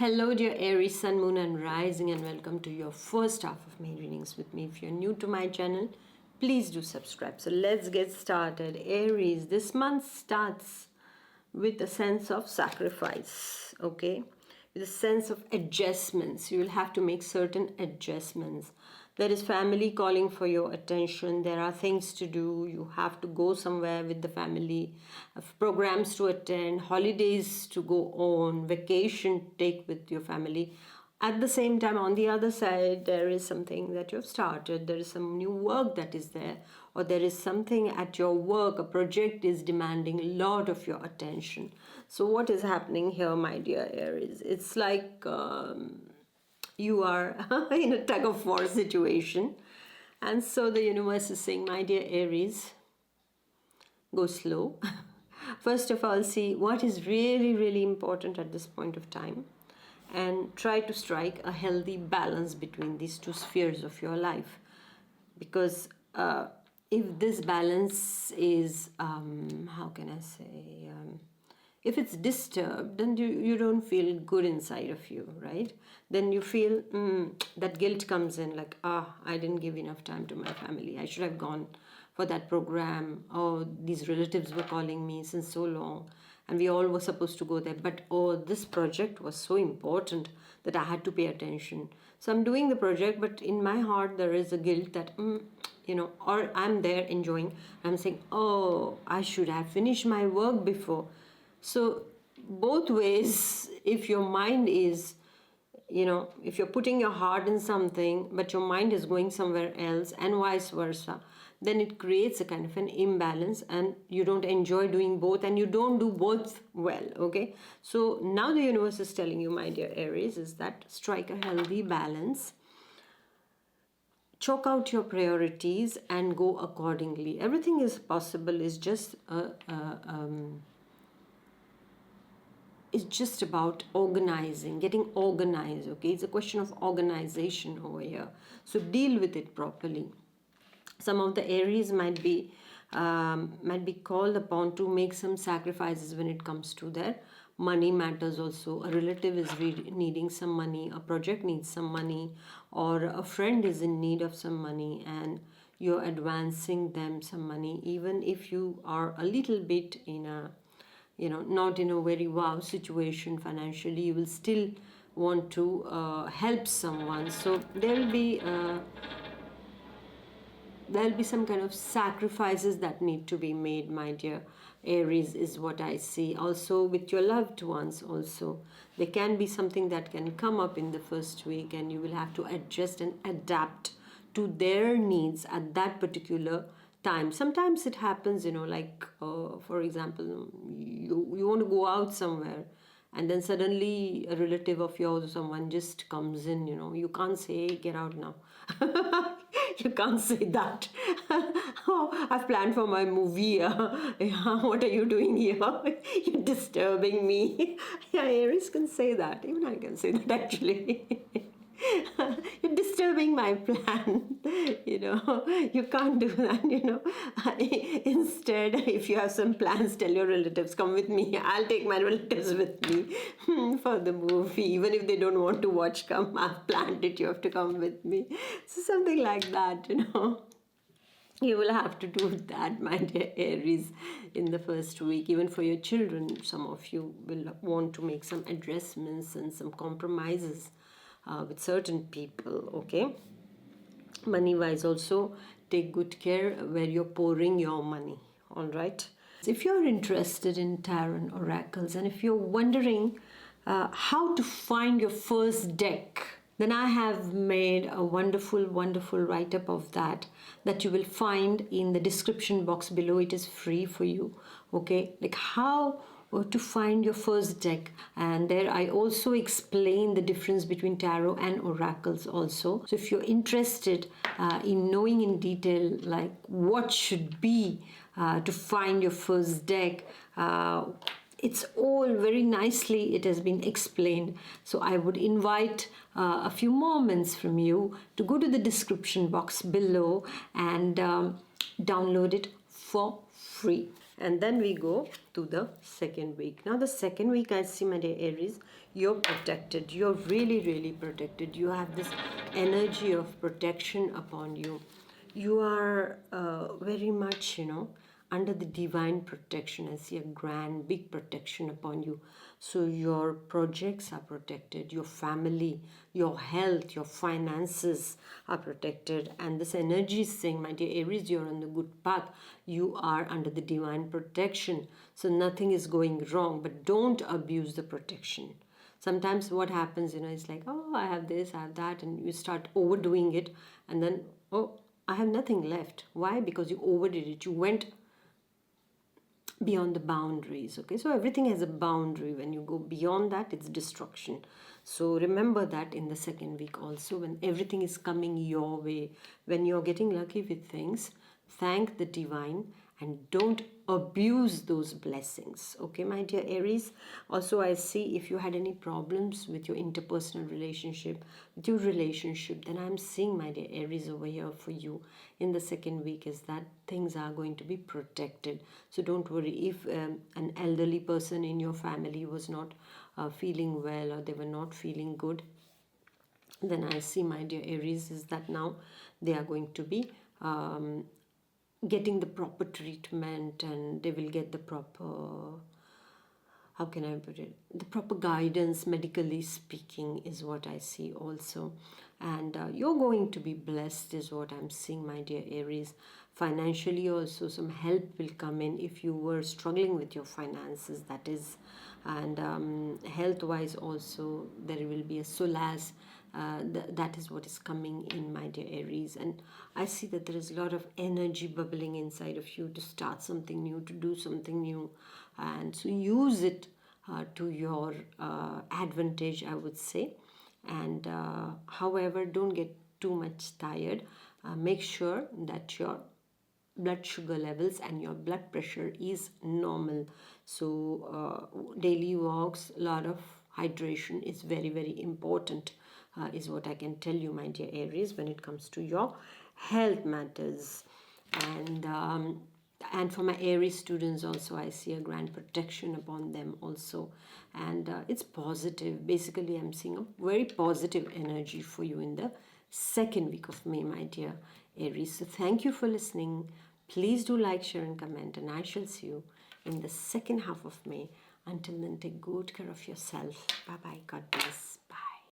Hello dear Aries, Sun, Moon and Rising, and welcome to your first half of May readings with me. If you're new to my channel, please do subscribe. So let's get started. Aries, this month starts with a sense of sacrifice, okay? With a sense of adjustments. You will have to make certain adjustments. There is family calling for your attention. There are things to do. You have to go somewhere with the family, programs to attend, holidays to go on, vacation to take with your family. At the same time, on the other side, there is something that you've started. There is some new work that is there, or there is something at your work. A project is demanding a lot of your attention. So what is happening here, my dear Aries? It's like you are in a tug of war situation. And so the universe is saying, my dear Aries, go slow. First of all, see what is really, really important at this point of time, and try to strike a healthy balance between these two spheres of your life. Because if this balance is, how can I say, if it's disturbed, then you don't feel good inside of you, right? Then you feel that guilt comes in, like, I didn't give enough time to my family. I should have gone for that program. Oh, these relatives were calling me since so long, and we all were supposed to go there. But this project was so important that I had to pay attention. So I'm doing the project, but in my heart there is a guilt that, or I'm there enjoying. I'm saying, I should have finished my work before. So both ways, if your mind is, if you're putting your heart in something, but your mind is going somewhere else, and vice versa, then it creates a kind of an imbalance, and you don't enjoy doing both, and you don't do both well, okay? So now the universe is telling you, my dear Aries, is that strike a healthy balance. Chalk out your priorities and go accordingly. Everything is possible. It's just about organizing, getting organized, okay? It's a question of organization over here. So deal with it properly. Some of the Aries might be called upon to make some sacrifices when it comes to their money matters also. A relative is needing some money, a project needs some money, or a friend is in need of some money, and you're advancing them some money, even if you are a little bit in a not in a very wow situation financially. You will still want to help someone. So there'll be some kind of sacrifices that need to be made, my dear Aries, is what I see. Also with your loved ones also, there can be something that can come up in the first week, and you will have to adjust and adapt to their needs at that particular time. Sometimes it happens, like for example, you want to go out somewhere, and then suddenly a relative of yours or someone just comes in. You can't say, get out now. You can't say that. Oh, I've planned for my movie. What are you doing here? You're disturbing me. Yeah, Aries can say that. Even I can say that, actually. You're disturbing my plan. You can't do that. Instead, if you have some plans, tell your relatives, come with me. I'll take my relatives with me for the movie. Even if they don't want to watch, come, I've planned it, you have to come with me. So something like that. You will have to do that, my dear Aries, in the first week. Even for your children, some of you will want to make some adjustments and some compromises with certain people, okay? Money-wise also, take good care where you're pouring your money, all right? If you're interested in tarot oracles, and if you're wondering how to find your first deck, then I have made a wonderful, wonderful write-up of that you will find in the description box below. It is free for you, okay? Like how to find your first deck, and there I also explain the difference between tarot and oracles also. So if you're interested in knowing in detail like what should be to find your first deck, it's all very nicely, it has been explained. So I would invite a few moments from you to go to the description box below and download it for free. And then we go to the second week. Now the second week, I see, my dear Aries, You're protected. You're really, really protected. You have this energy of protection upon you. You are very much, under the divine protection. I see a grand, big protection upon you. So your projects are protected, your family, your health, your finances are protected. And this energy is saying, my dear Aries, you're on the good path. You are under the divine protection. So nothing is going wrong, but don't abuse the protection. Sometimes what happens, is like, oh, I have this, I have that, and you start overdoing it, and then, oh, I have nothing left. Why? Because you overdid it. You went beyond the boundaries. Okay, so everything has a boundary. When you go beyond that, it's destruction. So remember that in the second week also, when everything is coming your way, when you're getting lucky with things, thank the divine and don't abuse those blessings. Okay, my dear Aries. Also, I see if you had any problems with your interpersonal relationship, with your relationship, then I'm seeing, my dear Aries, over here for you in the second week is that things are going to be protected. So don't worry if an elderly person in your family was not feeling well, or they were not feeling good, then I see, my dear Aries, is that now they are going to be getting the proper treatment, and they will get the proper, how can I put it, the proper guidance, medically speaking, is what I see also. And you're going to be blessed, is what I'm seeing, my dear Aries. Financially also, some help will come in if you were struggling with your finances, that is. And health wise also, there will be a solace. That is what is coming in, my dear Aries. And I see that there is a lot of energy bubbling inside of you to start something new, to do something new, and so use it to your advantage, I would say. And however, don't get too much tired. Make sure that your blood sugar levels and your blood pressure is normal. So daily walks, a lot of hydration is very, very important, is what I can tell you, my dear Aries, when it comes to your health matters. And for my Aries students also, I see a grand protection upon them also. And it's positive. Basically, I'm seeing a very positive energy for you in the second week of May, my dear Aries. So thank you for listening. Please do like, share, and comment, and I shall see you in the second half of May. Until then, take good care of yourself. Bye bye. God bless.